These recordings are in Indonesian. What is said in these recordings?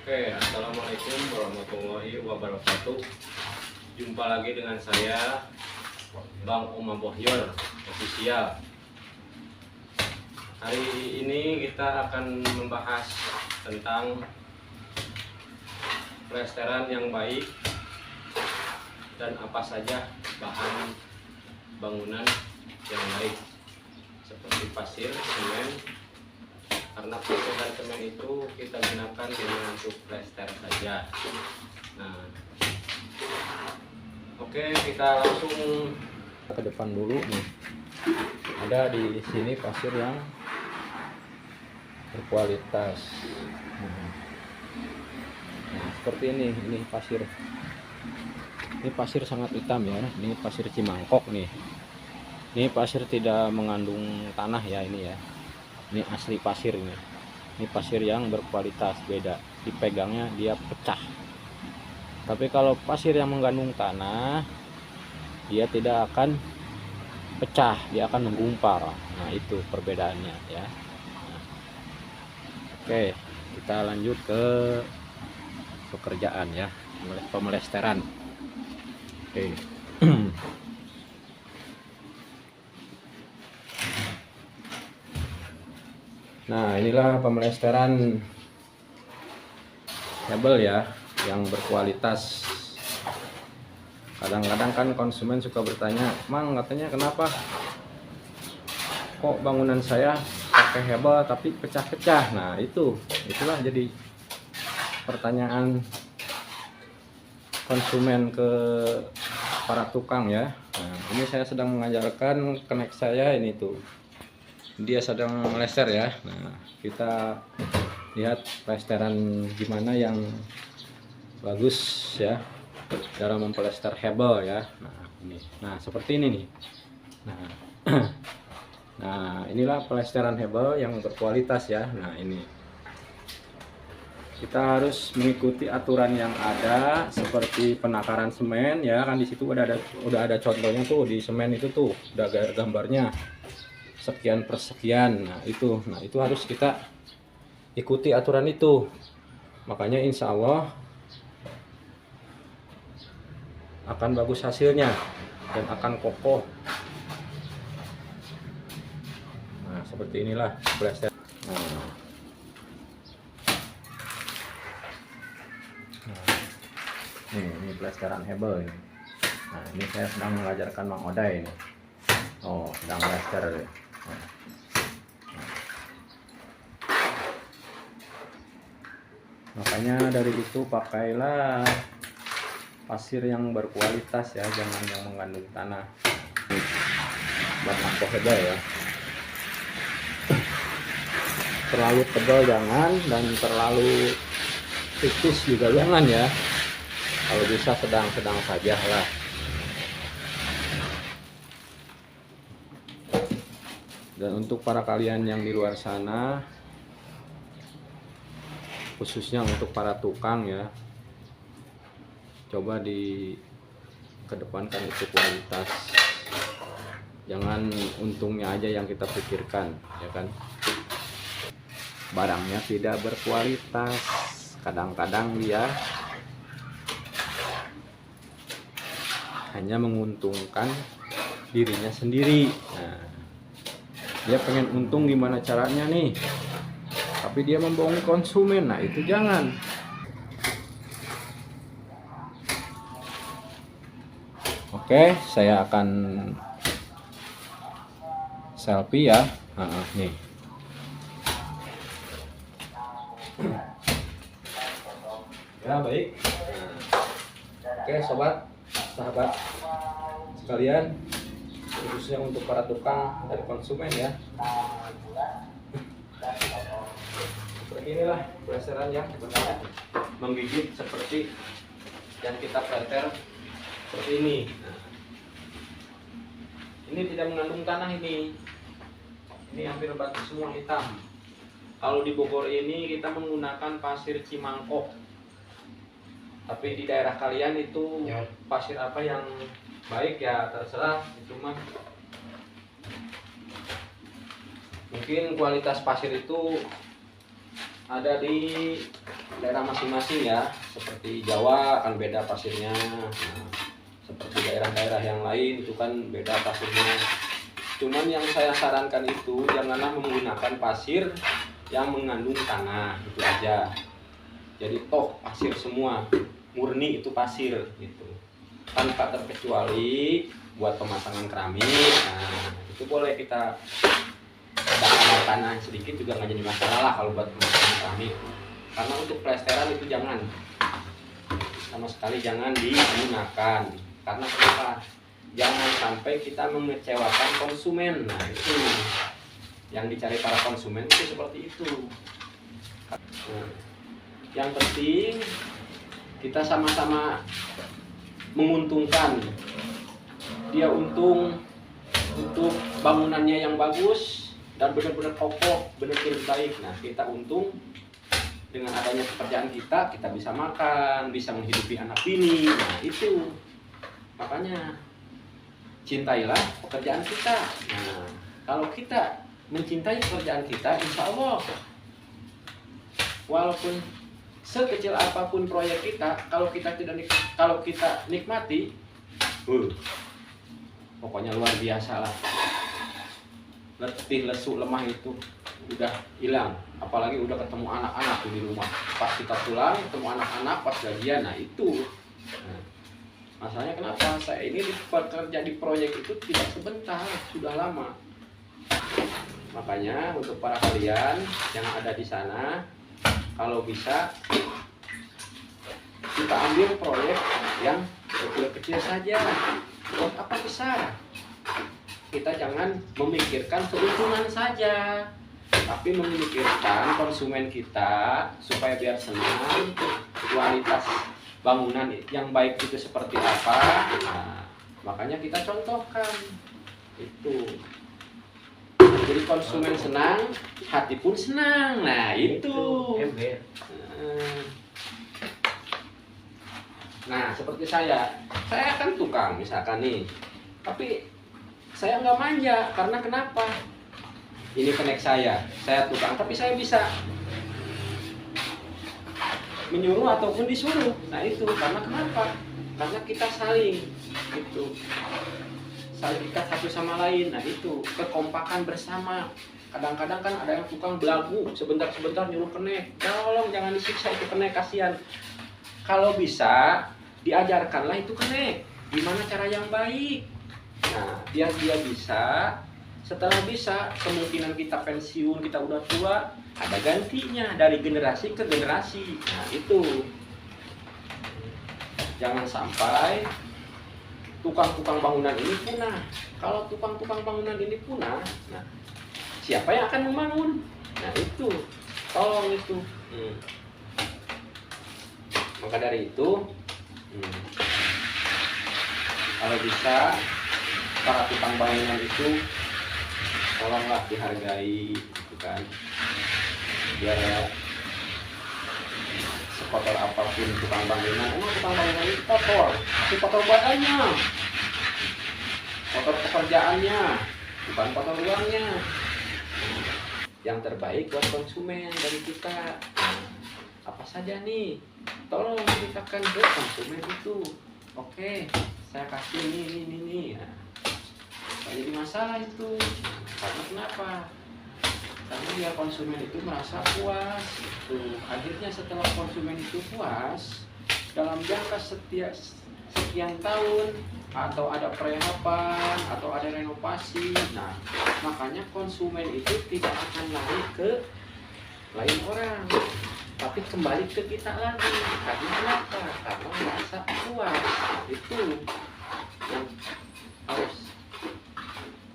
Oke, assalamualaikum warahmatullahi wabarakatuh. Jumpa lagi dengan saya, Bang Oma Bohyor Official. Hari ini kita akan membahas tentang plesteran yang baik dan apa saja bahan bangunan yang baik, seperti pasir, semen. Karena pasir dan semen itu kita gunakan untuk plester saja. Nah, oke, kita langsung ke depan dulu nih. Ada di sini pasir yang berkualitas. Nah, seperti ini pasir. Ini pasir sangat hitam ya. Ini pasir Cimangkok nih. Ini pasir tidak mengandung tanah ya ini ya. Ini asli pasir ini. Ini pasir yang berkualitas, beda. Dipegangnya dia pecah. Tapi kalau pasir yang mengandung tanah, dia tidak akan pecah, dia akan menggumpal. Nah, itu perbedaannya ya. Nah, oke, kita lanjut ke pekerjaan ya, pemelesteran. Oke. Nah, inilah pemelesteran hebel ya, yang berkualitas. Kadang-kadang kan konsumen suka bertanya, "Mang, katanya kenapa kok bangunan saya pakai hebel tapi pecah-pecah?" Nah, itulah jadi pertanyaan konsumen ke para tukang ya. Nah, ini saya sedang mengajarkan kenek saya ini tuh. Dia sedang melester ya. Nah, kita lihat plesteran gimana yang bagus ya cara memplester hebel ya. Nah, ini. Nah, seperti ini nih. Nah, nah, inilah plesteran hebel yang berkualitas ya. Nah, ini kita harus mengikuti aturan yang ada, seperti penakaran semen ya, kan di situ udah ada contohnya tuh, di semen itu tuh udah gambarnya sekian per sekian. Nah, itu harus kita ikuti aturan itu. Makanya insya Allah akan bagus hasilnya dan akan kokoh. Nah, seperti inilah plester. Nah, ini plesteran hebel ini. Nah, ini saya sedang mengajarkan Mang Oday ini. Oh, sedang plester. Makanya dari itu pakailah pasir yang berkualitas ya, jangan yang mengandung tanah. Buat nangkok hebel ya. Terlalu tebal jangan, dan terlalu tipis juga jangan ya. Kalau bisa sedang-sedang saja lah. Dan untuk para kalian yang di luar sana, khususnya untuk para tukang ya, coba dikedepankan itu kualitas, jangan untungnya aja yang kita pikirkan ya kan. Barangnya tidak berkualitas, kadang-kadang dia hanya menguntungkan dirinya sendiri. Nah, dia pengen untung gimana caranya nih, tapi dia membohongi konsumen. Nah, itu jangan. Oke, saya akan selfie ya. Nih. Ya, baik. Oke, sobat, sahabat sekalian, khususnya untuk para tukang dan konsumen ya. Seperti inilah plesteran yang menggigit seperti yang kita plester seperti ini. Nah, ini tidak mengandung tanah ini hampir batu semua hitam. Kalau di Bogor ini kita menggunakan pasir Cimangkok, tapi di daerah kalian itu pasir apa yang baik ya terserah, itu mah mungkin kualitas pasir itu ada di daerah masing-masing ya. Seperti Jawa kan beda pasirnya. Nah, seperti daerah-daerah yang lain itu kan beda pasirnya. Cuman yang saya sarankan itu janganlah menggunakan pasir yang mengandung tanah, itu aja. Jadi toh pasir semua, murni itu pasir gitu. Tanpa terkecuali buat pemasangan keramik. Nah, itu boleh kita tambah tanah sedikit juga nggak jadi masalah lah kalau buat pemasangan keramik. Karena untuk plesteran itu jangan, sama sekali jangan digunakan. Karena kenapa? Jangan sampai kita mengecewakan konsumen. Nah, itu yang dicari para konsumen itu seperti itu. Nah, yang penting kita sama-sama menguntungkan. Dia untung untuk bangunannya yang bagus dan benar-benar kokoh, benar-benar baik. Nah, kita untung dengan adanya pekerjaan kita bisa makan, bisa menghidupi anak bini. Nah, itu makanya cintailah pekerjaan kita. Nah, kalau kita mencintai pekerjaan kita, insya Allah walaupun sekecil apapun proyek kita, kalau kita nikmati, pokoknya luar biasa lah. Letih, lesu, lemah itu udah hilang. Apalagi udah ketemu anak-anak di rumah. Pas kita pulang, ketemu anak-anak pas gajian, nah itu. Nah, masalahnya kenapa? Saya ini bekerja di proyek itu tidak sebentar, sudah lama. Makanya untuk para kalian yang ada di sana, kalau bisa kita ambil proyek yang kecil-kecil saja. Buat apa besar? Kita jangan memikirkan keuntungan saja, tapi memikirkan konsumen kita supaya biar senang, kualitas bangunan yang baik itu seperti apa. Nah, makanya kita contohkan itu. Jadi konsumen senang, hati pun senang. Nah, itu. Nah, seperti saya kan tukang misalkan nih, tapi saya nggak manja. Karena kenapa? Ini kenek saya tukang, tapi saya bisa menyuruh ataupun disuruh. Nah, itu karena kenapa? Karena kita saling itu, saling ikat satu sama lain. Nah, itu kekompakan bersama. Kadang-kadang kan ada yang tukang belagu, sebentar-sebentar nyuruh kenek, tolong jangan disiksa itu kenek, kasihan. Kalau bisa diajarkanlah itu kenek gimana cara yang baik. Nah, biar dia bisa. Setelah bisa, kemungkinan kita pensiun, kita udah tua, ada gantinya dari generasi ke generasi. Nah, itu jangan sampai tukang-tukang bangunan ini punah. Kalau tukang-tukang bangunan ini punah, nah siapa yang akan membangun? Nah, itu tolong itu. Maka dari itu, kalau bisa para tukang bangunan itu tolonglah dihargai, gitu kan. Biar sekotor apapun tukang bangunan, emang tukang bangunan itu kotor, tapi kotor badannya, kotor pekerjaannya, bukan kotor uangnya. Yang terbaik buat konsumen dari kita, apa saja nih, tolong ceritakan ke konsumen itu. Oke, saya kasih ini. Nah, jadi masalah itu. Karena kenapa? Karena biar konsumen itu merasa puas. Akhirnya setelah konsumen itu puas, dalam jangka sekian tahun, atau ada perehapan, atau ada renovasi, nah makanya konsumen itu tidak akan lari ke lain orang, tapi kembali ke kita lagi. Karena kenapa? Karena merasa puas. Itu yang harus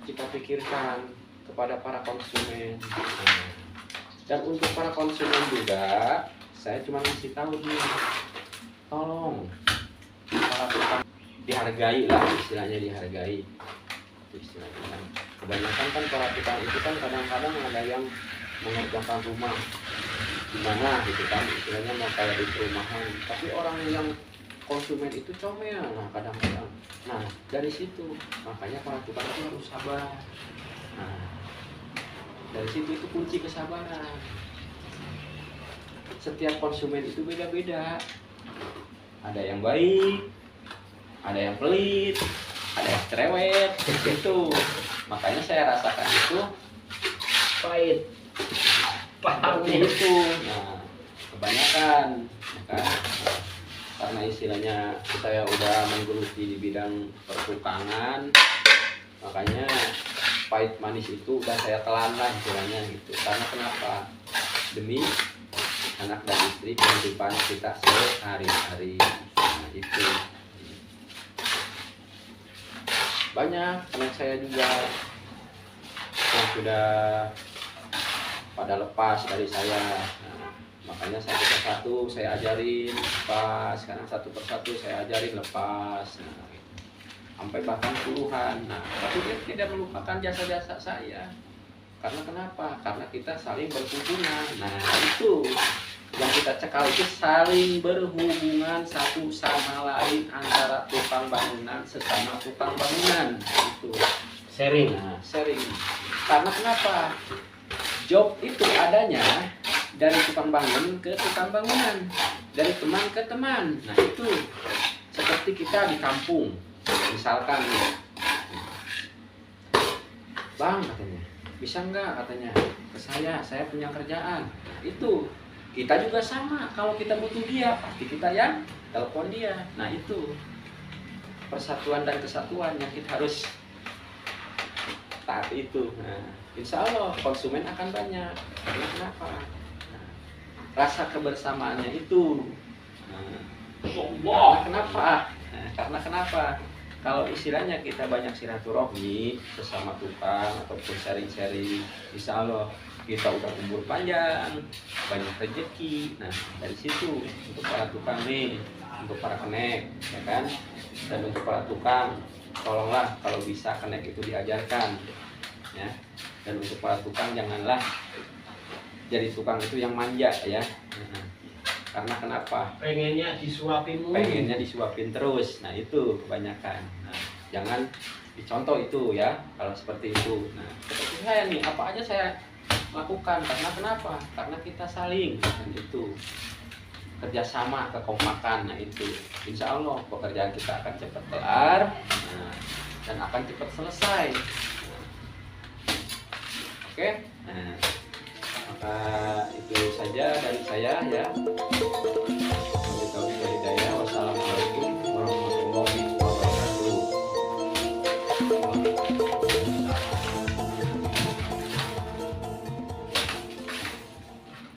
kita pikirkan kepada para konsumen. Dan untuk para konsumen juga, saya cuma ngasih tahu nih, tolong para tukang dihargai lah, istilahnya dihargai. Istilahnya kan kebanyakan kan para tukang itu kan kadang-kadang ada yang mengerjakan rumah gimana gitu kan, istilahnya mau kayak di perumahan, tapi orang yang konsumen itu comel. Nah, kadang-kadang, nah dari situ makanya para tukang itu harus sabar. Nah, dari situ itu kunci kesabaran. setiap konsumen itu beda-beda. Ada yang baik, ada yang pelit, ada yang cerewet, gitu. Makanya saya rasakan itu pahit itu. Nah, kebanyakan ya kan? Karena istilahnya saya udah menggeluti di bidang pertukangan, makanya pahit manis itu udah saya telan lah istilahnya gitu. Karena kenapa? Demi anak dan istri, kehidupan kita sehari-hari. Nah, itu banyak teman saya juga yang sudah pada lepas dari saya. Nah, makanya satu persatu saya ajarin lepas, sekarang satu persatu saya ajarin lepas. Nah, sampai bahkan puluhan. Nah, tapi dia tidak melupakan jasa-jasa saya. Karena kenapa? Karena kita saling berhubungan. Nah, itu yang kita cekal, itu saling berhubungan satu sama lain antara tukang bangunan sesama tukang bangunan. Itu sharing. Nah, sharing. Karena kenapa? Job itu adanya dari tukang bangun ke tukang bangunan, dari teman ke teman. Nah, itu seperti kita di kampung. Misalkan nih, Bang katanya, bisa nggak katanya ke saya punya kerjaan. Nah, itu kita juga sama, kalau kita butuh dia pasti kita yang telepon dia. Nah, itu persatuan dan kesatuan yang kita harus taat itu. Nah, insya Allah konsumen akan banyak. Karena kenapa? Nah, rasa kebersamaannya itu. Nah, kenapa? Nah, karena kenapa? Kalau istilahnya kita banyak silaturahmi sesama tukang ataupun sharing-sharing, insya Allah kita udah umur panjang, banyak rezeki. Nah, dari situ untuk para tukang nih, untuk para kenek, ya kan? Dan untuk para tukang, tolonglah kalau bisa kenek itu diajarkan, ya. Dan untuk para tukang, janganlah jadi tukang itu yang manja, ya. Nah, karena kenapa? Pengennya disuapin mulu. Pengennya disuapin terus. Nah, itu kebanyakan. Nah, jangan dicontoh itu ya kalau seperti itu. Nah, seperti saya nih, apa aja saya lakukan. Karena kenapa? Karena kita saling. Dan itu kerjasama, kekompakan. Nah, itu insya Allah pekerjaan kita akan cepat kelar, nah, dan akan cepat selesai. Nah, oke. Nah, maka itu saja dari saya ya.